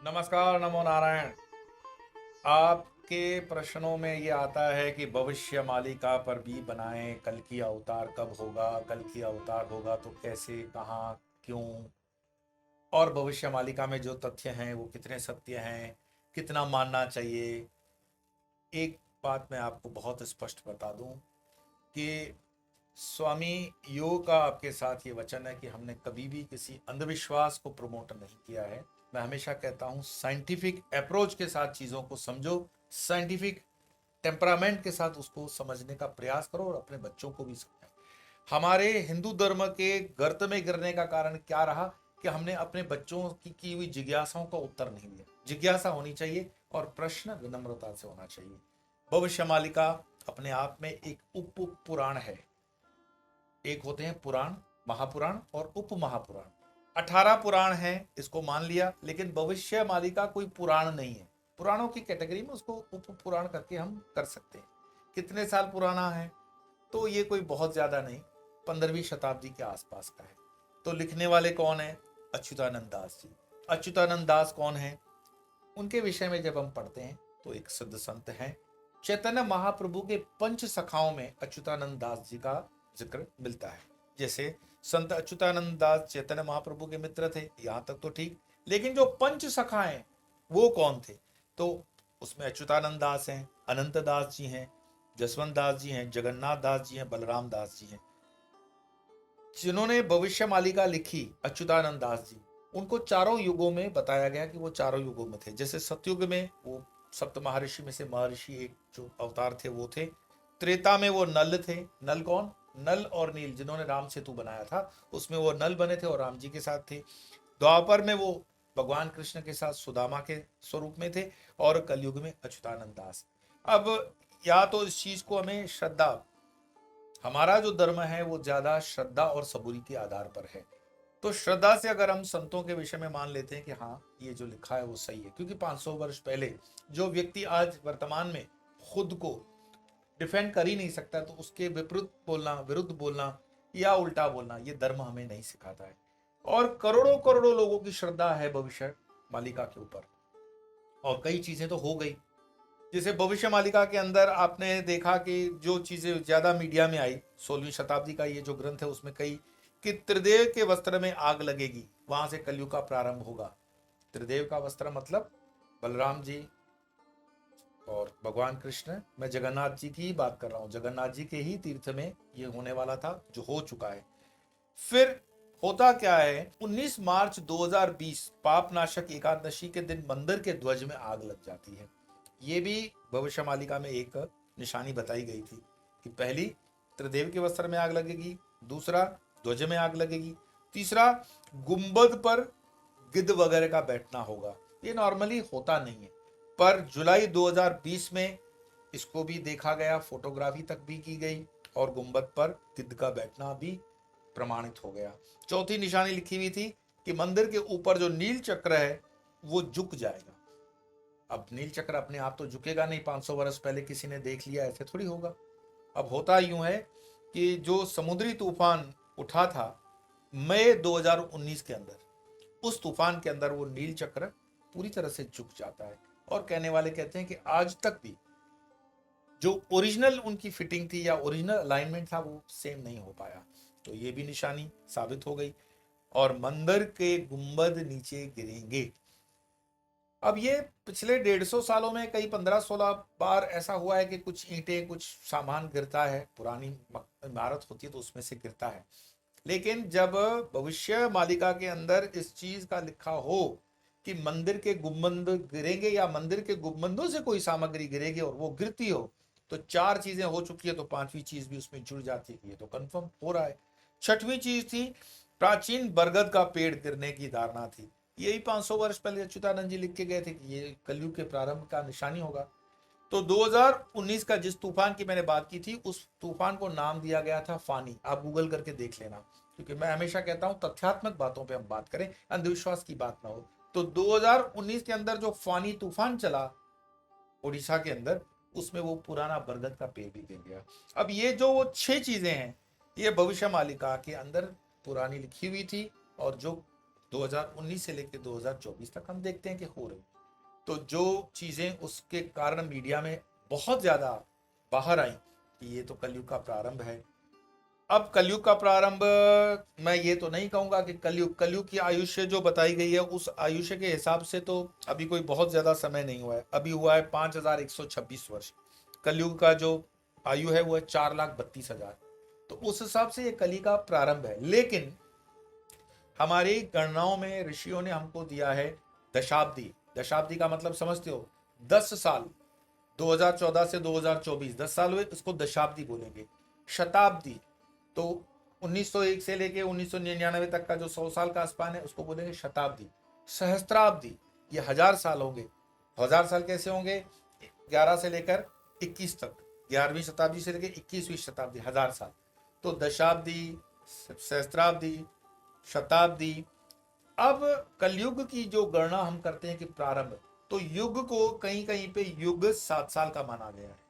नमस्कार, नमो नारायण। आपके प्रश्नों में ये आता है कि भविष्य मालिका पर भी बनाएं, कल की अवतार कब होगा, कल की अवतार होगा तो कैसे, कहाँ, क्यों, और भविष्य मालिका में जो तथ्य हैं वो कितने सत्य हैं, कितना मानना चाहिए। एक बात मैं आपको बहुत स्पष्ट बता दूं कि स्वामी योग का आपके साथ ये वचन है कि हमने कभी भी किसी अंधविश्वास को प्रमोट नहीं किया है। मैं हमेशा कहता हूं साइंटिफिक अप्रोच के साथ चीज़ों को समझो, साइंटिफिक टेम्परामेंट के साथ उसको समझने का प्रयास करो और अपने बच्चों को भी समझाओ। हमारे हिंदू धर्म के गर्त में गिरने का कारण क्या रहा कि हमने अपने बच्चों की हुई जिज्ञासाओं का उत्तर नहीं दिया। जिज्ञासा होनी चाहिए और प्रश्न विनम्रता से होना चाहिए। भविष्य मालिका अपने आप में एक उप पुराण है। एक होते हैं पुराण, महापुराण और उप महापुराण। 18 पुराण हैं, इसको मान लिया, लेकिन भविष्य मालिका कोई पुराण नहीं है। पुराणों की कैटेगरी में उसको उप पुराण करके हम कर सकते हैं। कितने साल पुराना है? तो ये कोई बहुत ज्यादा नहीं, 15वीं शताब्दी के आसपास का है। तो लिखने वाले कौन है? अच्युतानंद दास जी। अच्युतानंद दास कौन है? उनके विषय में जब हम पढ़ते हैं तो एक सिद्ध संत हैं। चैतन्य महाप्रभु के पंच सखाओं में अच्युतानंद दास जी का जिक्र मिलता है। जैसे संत अच्युतानंद दास चैतन्य महाप्रभु के मित्र थे, यहां तक तो ठीक, लेकिन जो पंच सखा हैं वो कौन थे? तो उसमें अच्युतानंद दास हैं, अनंत दास जी हैं, जसवंत दास जी हैं, जगन्नाथ दास जी हैं, बलराम दास जी हैं। जिन्होंने भविष्य मालिका लिखी अच्युतानंद दास जी, उनको चारों युगों में बताया गया कि वो चारों युगों में थे। जैसे सतयुग में वो सप्त महर्षि में से महर्षि एक जो अवतार थे वो थे। त्रेता में वो नल थे। नल कौन? नल और नील, जिन्होंने राम सेतु बनाया था, उसमें वो नल बने थे और राम जी के साथ थे। द्वापर में वो भगवान कृष्ण के साथ सुदामा के स्वरूप में थे। और कलयुग में अच्युतानंद दास। अब या तो इस चीज को हमें श्रद्धा, हमारा जो धर्म है वो ज्यादा श्रद्धा और सबूरी के आधार पर है। तो श्रद्धा से अगर हम संतों के विषय में मान लेते हैं कि हाँ ये जो लिखा है वो सही है, क्योंकि 500 वर्ष पहले जो व्यक्ति आज वर्तमान में खुद को डिफेंड कर ही नहीं सकता, तो उसके विपरीत बोलना, विरुद्ध बोलना या उल्टा बोलना, ये धर्म हमें नहीं सिखाता है। और करोड़ों करोड़ों लोगों की श्रद्धा है भविष्य मालिका के ऊपर। और कई चीजें तो हो गई, जैसे भविष्य मालिका के अंदर आपने देखा कि जो चीजें ज्यादा मीडिया में आई, 16वीं शताब्दी का ये जो ग्रंथ है उसमें कई कि त्रिदेव के वस्त्र में आग लगेगी, वहां से कलयुग का प्रारंभ होगा। त्रिदेव का वस्त्र मतलब बलराम जी और भगवान कृष्ण। मैं जगन्नाथ जी की ही बात कर रहा हूँ, जगन्नाथ जी के ही तीर्थ में ये होने वाला था, जो हो चुका है। फिर होता क्या है, 19 मार्च 2020 पापनाशक एकादशी के दिन मंदिर के ध्वज में आग लग जाती है। ये भी भविष्य मालिका में एक निशानी बताई गई थी कि पहली त्रिदेव के वस्त्र में आग लगेगी, दूसरा ध्वज में आग लगेगी, तीसरा गुंबद पर गिद्ध वगैरह का बैठना होगा। ये नॉर्मली होता नहीं है, पर जुलाई 2020 में इसको भी देखा गया, फोटोग्राफी तक भी की गई और गुंबद पर गिद्ध का बैठना भी प्रमाणित हो गया। चौथी निशानी लिखी हुई थी कि मंदिर के ऊपर जो नील चक्र है वो झुक जाएगा। अब नील चक्र अपने आप तो झुकेगा नहीं, 500 वर्ष पहले किसी ने देख लिया, ऐसे थोड़ी होगा। अब होता यूं है कि जो समुद्री तूफान उठा था मई 2019 के अंदर, उस तूफान के अंदर वो नील चक्र पूरी तरह से झुक जाता है। और कहने वाले कहते हैं कि आज तक भी जो ओरिजिनल उनकी फिटिंग थी या ओरिजिनल अलाइनमेंट था वो सेम नहीं हो पाया। तो ये भी निशानी साबित हो गई। और मंदिर के गुंबद नीचे गिरेंगे। अब ये पिछले 150 सालों में कई 15-16 बार ऐसा हुआ है कि कुछ ईंटें, कुछ सामान गिरता है, पुरानी इमारत होती है तो उसमें से गिरता है। लेकिन जब भविष्य मालिका के अंदर इस चीज का लिखा हो कि मंदिर के गुंबद गिरेंगे या मंदिर के गुंबदों से कोई सामग्री गिरेगी और वो गिरती हो, तो 4 चीजें हो चुकी है, तो 5वीं चीज भी उसमें जुड़ जाती है। ये तो कंफर्म हो रहा है। 6वीं चीज थी प्राचीन बरगद का पेड़ गिरने की धारणा थी। यही 500 वर्ष पहले अच्युतानंद जी लिख के गए थे कि ये कलयुग के प्रारंभ का निशानी होगा। तो 2019 का जिस तूफान की मैंने बात की थी, उस तूफान को नाम दिया गया था फानी। आप गूगल करके देख लेना, क्योंकि मैं हमेशा कहता हूं तथ्यात्मक बातों पे हम बात करें, अंधविश्वास की बात ना हो। तो 2019 के अंदर जो फानी तूफान चला उड़ीसा के अंदर, उसमें वो पुराना बरगद का पेड़ भी गिर गया। अब ये जो वो 6 चीजें हैं, ये भविष्य मालिका के अंदर पुरानी लिखी हुई थी। और जो 2019 से लेकर 2024 तक हम देखते हैं कि हो रही। तो जो चीजें उसके कारण मीडिया में बहुत ज्यादा बाहर आई कि ये तो कलयुग का प्रारंभ है। अब कलयुग का प्रारंभ, मैं ये तो नहीं कहूंगा कि कलयुग की आयुष्य जो बताई गई है उस आयुष्य के हिसाब से तो अभी कोई बहुत ज्यादा समय नहीं हुआ है। अभी हुआ है 5126 वर्ष। कलयुग का जो आयु है वो है 4,32,000। तो उस हिसाब से ये कली का प्रारंभ है। लेकिन हमारी गणनाओं में ऋषियों ने हमको दिया है दशाब्दी। दशाब्दी का मतलब समझते हो? 10 साल। 2014 से 2024 10 साल हुए, इसको दशाब्दी बोलेंगे। शताब्दी तो 1901 से लेके 1999 तक का जो 100 साल का स्पान है उसको बोलेंगे शताब्दी। सहस्त्राब्दी ये 1000 साल होंगे। 1000 साल कैसे होंगे? 11 से लेकर 21 तक, 11वीं शताब्दी से लेकर 21वीं शताब्दी, 1000 साल। तो दशाब्दी, सहस्त्राब्दी, शताब्दी। अब कलयुग की जो गणना हम करते हैं कि प्रारंभ, तो युग को कहीं कहीं पे युग 7 साल का माना गया है।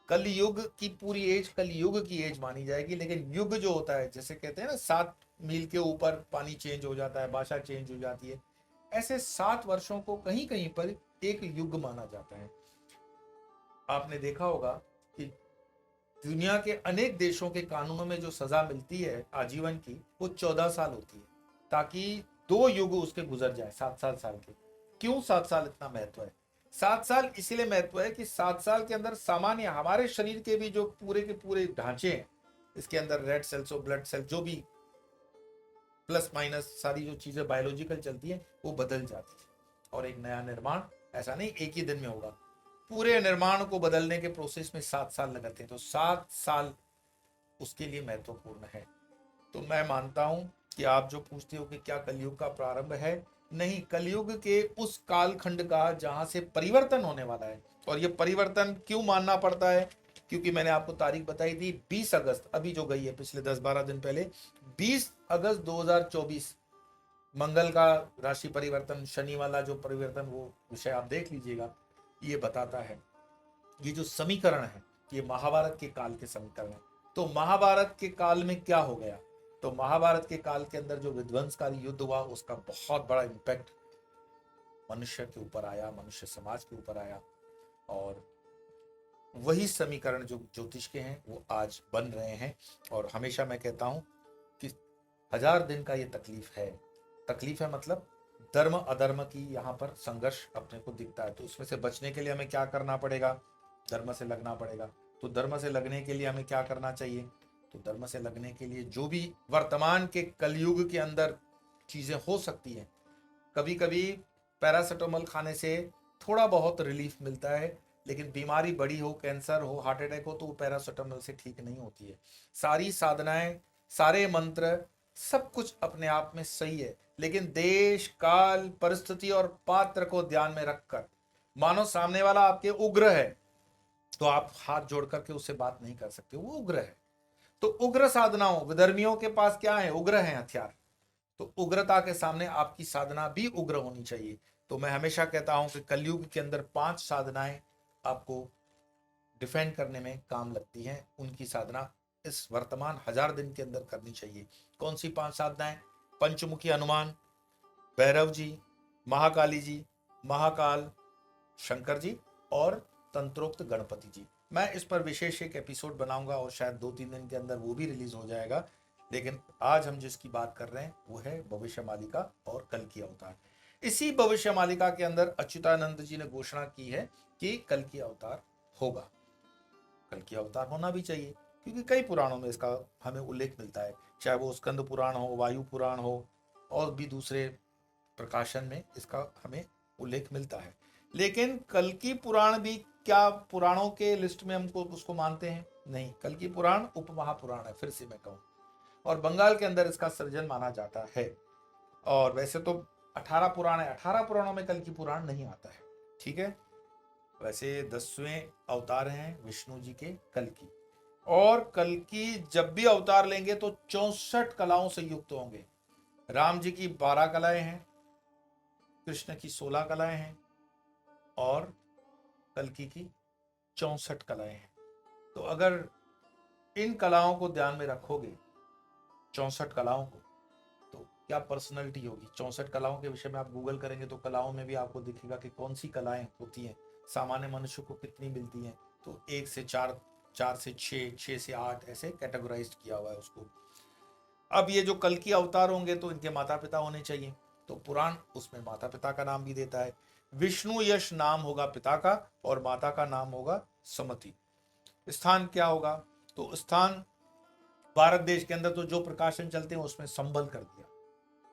कलयुग की पूरी एज कलयुग की एज मानी जाएगी। लेकिन युग जो होता है, जैसे कहते हैं ना 7 मील के ऊपर पानी चेंज हो जाता है, भाषा चेंज हो जाती है, ऐसे 7 वर्षों को कहीं कहीं पर एक युग माना जाता है। आपने देखा होगा कि दुनिया के अनेक देशों के कानूनों में जो सजा मिलती है आजीवन की, वो 14 साल होती है, ताकि 2 युग उसके गुजर जाए 7 साल के। क्यों 7 साल इतना महत्व है? 7 साल इसीलिए महत्व है कि 7 साल के अंदर सामान्य हमारे शरीर के भी जो पूरे के पूरे ढांचे हैं, इसके अंदर रेड सेल्स और ब्लड सेल, जो भी प्लस माइनस सारी जो चीजें बायोलॉजिकल चलती है, वो बदल जाती है। और एक नया निर्माण ऐसा नहीं एक ही दिन में होगा, पूरे निर्माण को बदलने के प्रोसेस में 7 साल लगते हैं। तो 7 साल उसके लिए महत्वपूर्ण है। तो मैं मानता हूं कि आप जो पूछते हो कि क्या कलयुग का प्रारंभ है, नहीं, कलयुग के उस कालखंड का जहां से परिवर्तन होने वाला है। और ये परिवर्तन क्यों मानना पड़ता है? क्योंकि मैंने आपको तारीख बताई थी 20 अगस्त, अभी जो गई है पिछले 10-12 दिन पहले, 20 अगस्त 2024, मंगल का राशि परिवर्तन, शनि वाला जो परिवर्तन, वो विषय आप देख लीजिएगा। ये बताता है, ये जो समीकरण है ये महाभारत के काल के समीकरण है। तो महाभारत के काल में क्या हो गया? तो महाभारत के काल के अंदर जो विध्वंसकारी युद्ध हुआ, उसका बहुत बड़ा इम्पैक्ट मनुष्य के ऊपर आया, मनुष्य समाज के ऊपर आया। और वही समीकरण जो ज्योतिष के हैं वो आज बन रहे हैं। और हमेशा मैं कहता हूं कि 1000 दिन का ये तकलीफ है। तकलीफ है मतलब धर्म अधर्म की यहाँ पर संघर्ष अपने को दिखता है। तो उसमें से बचने के लिए हमें क्या करना पड़ेगा? धर्म से लगना पड़ेगा। तो धर्म से लगने के लिए हमें क्या करना चाहिए? तो धर्म से लगने के लिए जो भी वर्तमान के कलयुग के अंदर चीजें हो सकती हैं, कभी कभी पैरासिटामोल खाने से थोड़ा बहुत रिलीफ मिलता है, लेकिन बीमारी बड़ी हो, कैंसर हो, हार्ट अटैक हो, तो वो पैरासिटामोल से ठीक नहीं होती है। सारी साधनाएं, सारे मंत्र, सब कुछ अपने आप में सही है, लेकिन देश काल परिस्थिति और पात्र को ध्यान में रखकर, मानो सामने वाला आपके उग्र है तो आप हाथ जोड़ करके उससे बात नहीं कर सकते, वो उग्र है। तो उग्र साधनाओं, विधर्मियों के पास क्या है? उग्र है हथियार। तो उग्रता के सामने आपकी साधना भी उग्र होनी चाहिए। तो मैं हमेशा कहता हूं कि कलयुग के अंदर 5 साधनाएं आपको डिफेंड करने में काम लगती हैं। उनकी साधना इस वर्तमान 1000 दिन के अंदर करनी चाहिए। कौन सी 5 साधनाएं? पंचमुखी हनुमान, भैरव जी, महाकाली जी, महाकाल शंकर जी, और तंत्रोक्त गणपति जी। मैं इस पर विशेष एक एपिसोड बनाऊंगा और शायद 2-3 दिन के अंदर वो भी रिलीज हो जाएगा। लेकिन आज हम जिसकी बात कर रहे हैं वो है भविष्य मालिका और कल की अवतार। इसी भविष्य मालिका के अंदर अच्युतानंद जी ने घोषणा की है कि कल की अवतार होगा। कल की अवतार होना भी चाहिए, क्योंकि कई पुराणों में इसका हमें उल्लेख मिलता है, चाहे वो स्कंद पुराण हो, वायु पुराण हो, और भी दूसरे प्रकाशन में इसका हमें उल्लेख मिलता है। लेकिन कल की पुराण भी क्या पुराणों के लिस्ट में हमको उसको मानते हैं? नहीं, कल की पुराण उप महापुराण है, फिर से मैं कहूँ। और बंगाल के अंदर इसका सृजन माना जाता है। और वैसे तो 18 पुराण है, 18 पुराणों में कल की पुराण नहीं आता है, ठीक है। वैसे 10वें अवतार हैं विष्णु जी के कल की। और कल की जब भी अवतार लेंगे तो 64 कलाओं से युक्त होंगे। राम जी की 12 कलाएं हैं, कृष्ण की 16 कलाएं हैं, और कल्कि की 64 कलाएं हैं। तो अगर इन कलाओं को ध्यान में रखोगे, 64 कलाओं को, तो क्या पर्सनैलिटी होगी। 64 कलाओं के विषय में आप गूगल करेंगे तो कलाओं में भी आपको दिखेगा कि कौन सी कलाएं होती हैं, सामान्य मनुष्य को कितनी मिलती हैं। तो 1 से 4, 4 से 6, 6 से 8 ऐसे कैटेगराइज किया हुआ है उसको। अब ये जो कल की अवतार होंगे तो इनके माता पिता होने चाहिए, तो पुराण उसमें माता पिता का नाम भी देता है। विष्णु यश नाम होगा पिता का और माता का नाम होगा सुमति। स्थान क्या होगा, तो स्थान भारत देश के अंदर तो जो प्रकाशन चलते हैं उसमें संबल कर दिया,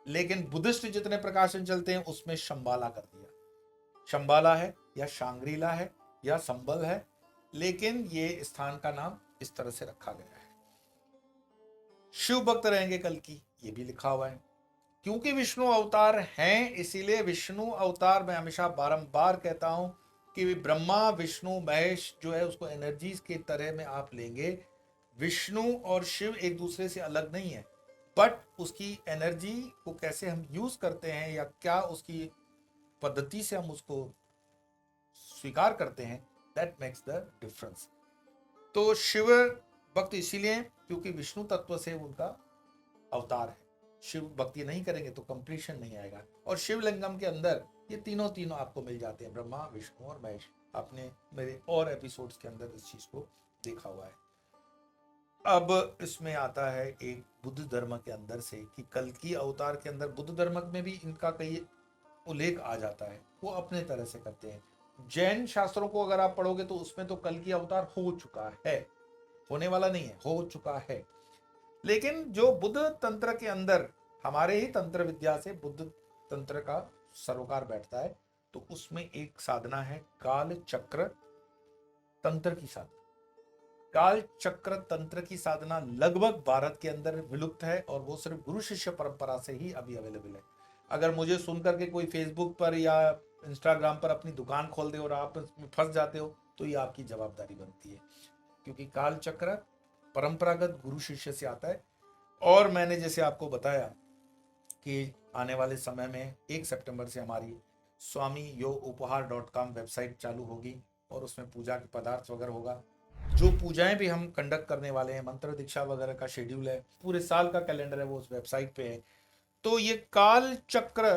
लेकिन बुद्धिस्ट जितने प्रकाशन चलते हैं उसमें शंबाला कर दिया। शंबाला है या शांग्रीला है या संबल है, लेकिन ये स्थान का नाम इस तरह से रखा गया है। शिव भक्त रहेंगे कल की, ये भी लिखा हुआ है। क्योंकि विष्णु अवतार हैं, इसीलिए विष्णु अवतार मैं हमेशा बारंबार कहता हूं कि ब्रह्मा विष्णु महेश जो है उसको एनर्जीज के तरह में आप लेंगे। विष्णु और शिव एक दूसरे से अलग नहीं है, बट उसकी एनर्जी को कैसे हम यूज करते हैं या क्या उसकी पद्धति से हम उसको स्वीकार करते हैं, दैट मेक्स द डिफरेंस। तो शिव भक्त इसीलिए क्योंकि विष्णु तत्व से उनका अवतार है। शिव भक्ति नहीं करेंगे तो कंप्लीशन नहीं आएगा। और शिवलिंगम के अंदर ये तीनों आपको मिल जाते हैं, ब्रह्मा विष्णु और महेश। आपने मेरे और एपिसोड्स के अंदर इस चीज को देखा हुआ है। अब इसमें आता है एक बुद्ध धर्म के अंदर से कि कल की अवतार के अंदर बुद्ध धर्म में भी इनका कई उल्लेख आ जाता है, वो अपने तरह से करते हैं। जैन शास्त्रों को अगर आप पढ़ोगे तो उसमें तो कल की अवतार हो चुका है, होने वाला नहीं है, हो चुका है। लेकिन जो बुद्ध तंत्र के अंदर हमारे ही तंत्र विद्या से बुद्ध तंत्र का सरोकार बैठता है, तो उसमें एक साधना है काल चक्र तंत्र की साधना। काल चक्र तंत्र की साधना लगभग भारत के अंदर विलुप्त है और वो सिर्फ गुरु शिष्य परंपरा से ही अभी अवेलेबल है। अगर मुझे सुनकर के कोई फेसबुक पर या इंस्टाग्राम पर अपनी दुकान खोल दे और आप इसमें फंस जाते हो तो ये आपकी जवाबदारी बनती है, क्योंकि काल चक्र परंपरागत गुरु शिष्य से आता है। और मैंने जैसे आपको बताया कि आने वाले समय में 1 सितंबर से हमारी swamiyoupahar.com वेबसाइट चालू होगी और उसमें पूजा के पदार्थ वगैरह होगा। जो पूजाएं भी हम कंडक्ट करने वाले हैं, मंत्र दीक्षा वगैरह का शेड्यूल है, पूरे साल का कैलेंडर है, वो उस वेबसाइट पे है। तो ये काल चक्र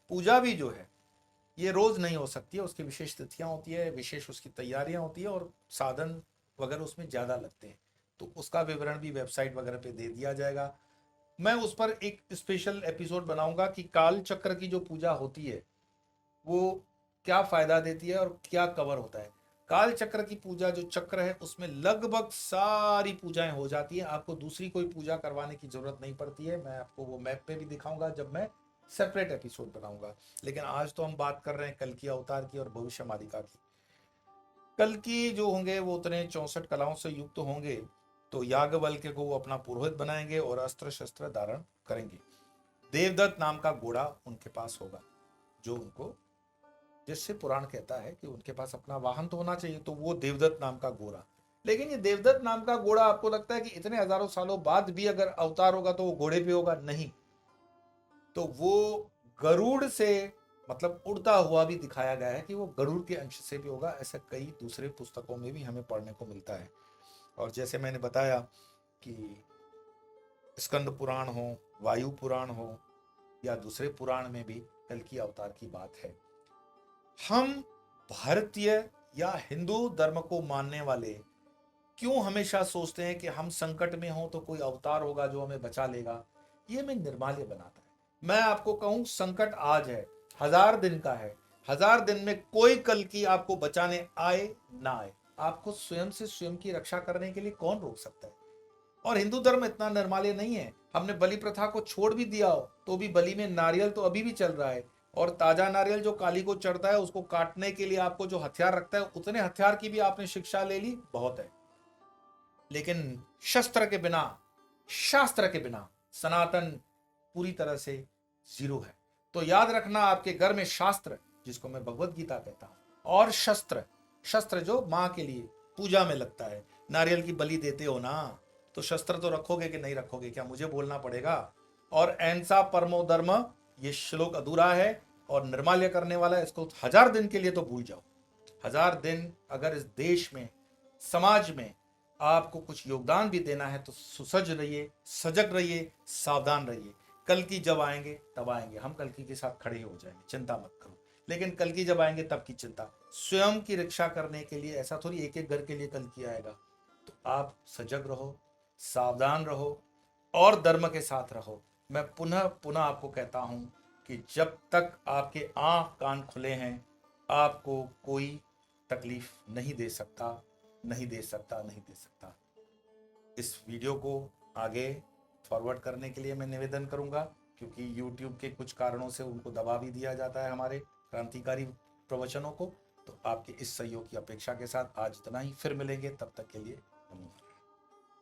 पूजा भी जो है ये रोज नहीं हो सकती है, उसकी विशेष तिथियां होती है, विशेष उसकी तैयारियां होती है और साधन वगैरह उसमें ज्यादा लगते हैं। तो उसका विवरण भी वेबसाइट वगैरह पे दे दिया जाएगा। मैं उस पर एक स्पेशल एपिसोड बनाऊंगा कि काल चक्र की जो पूजा होती है वो क्या फायदा देती है और क्या कवर होता है। काल चक्र की पूजा जो चक्र है उसमें लगभग सारी पूजाएं हो जाती है, आपको दूसरी कोई पूजा करवाने की जरूरत नहीं पड़ती है। मैं आपको वो मैप पे भी दिखाऊंगा जब मैं सेपरेट एपिसोड बनाऊंगा। लेकिन आज तो हम बात कर रहे हैं कल की अवतार की और भविष्य मालिका की। कल की जो होंगे वो उतने 64 कलाओं से युक्त होंगे। तो याज्ञवल्क्य को वो अपना पुरोहित बनाएंगे और अस्त्र शस्त्र धारण करेंगे। देवदत्त नाम का घोड़ा उनके पास होगा, जो उनको, जिससे पुराण कहता है कि उनके पास अपना वाहन तो होना चाहिए, तो वो देवदत्त नाम का घोड़ा। लेकिन ये देवदत्त नाम का घोड़ा आपको लगता है कि इतने हजारों सालों बाद भी अगर अवतार होगा तो वो घोड़े पे होगा? नहीं, तो वो गरुड़ से मतलब उड़ता हुआ भी दिखाया गया है कि वो गरुड़ के अंश से भी होगा। ऐसा कई दूसरे पुस्तकों में भी हमें पढ़ने को मिलता है। और जैसे मैंने बताया कि स्कंद पुराण हो, वायु पुराण हो या दूसरे पुराण में भी कल की अवतार की बात है। हम भारतीय या हिंदू धर्म को मानने वाले क्यों हमेशा सोचते हैं कि हम संकट में हो तो कोई अवतार होगा जो हमें बचा लेगा? ये हमें निर्माल्य बनाता है। मैं आपको कहूं संकट आज है, 1000 दिन का है, 1000 दिन में कोई कल की आपको बचाने आए ना आए, आपको स्वयं से स्वयं की रक्षा करने के लिए कौन रोक सकता है? और हिंदू धर्म इतना निर्माल्य नहीं है। हमने बलि प्रथा को छोड़ भी दिया हो तो भी बलि में नारियल तो अभी भी चल रहा है, और ताजा नारियल जो काली को चढ़ता है उसको काटने के लिए आपको जो हथियार रखता है, उतने हथियार की भी आपने शिक्षा ले ली, बहुत है। लेकिन शस्त्र के बिना, शास्त्र के बिना सनातन पूरी तरह से जीरो है। तो याद रखना, आपके घर में शास्त्र, जिसको मैं भगवत गीता कहता हूं, और शस्त्र, शस्त्र जो मां के लिए पूजा में लगता है, नारियल की बलि देते हो ना, तो शस्त्र तो रखोगे कि नहीं रखोगे, क्या मुझे बोलना पड़ेगा? और ऐसा परमो धर्म, ये श्लोक अधूरा है और निर्माल्य करने वाला है। इसको 1000 दिन के लिए तो भूल जाओ। 1000 दिन अगर इस देश में, समाज में आपको कुछ योगदान भी देना है तो सुसज्ज रहिए, सजग रहिए, सावधान रहिए। कल्कि जब आएंगे तब आएंगे, हम कल्कि के साथ खड़े हो जाएंगे, चिंता मत करो। लेकिन कल्कि जब आएंगे तब की चिंता, स्वयं की रक्षा करने के लिए, ऐसा थोड़ी एक एक घर के लिए कल्कि आएगा। तो आप सजग रहो, सावधान रहो और धर्म के साथ रहो। मैं पुनः पुनः आपको कहता हूं कि जब तक आपके आंख कान खुले हैं, आपको कोई तकलीफ नहीं दे सकता, नहीं दे सकता, नहीं दे सकता। इस वीडियो को आगे फॉरवर्ड करने के लिए मैं निवेदन करूंगा, क्योंकि YouTube के कुछ कारणों से उनको दबा भी दिया जाता है हमारे क्रांतिकारी प्रवचनों को। तो आपके इस सहयोग की अपेक्षा के साथ आज इतना ही, फिर मिलेंगे, तब तक के लिए धन्यवाद।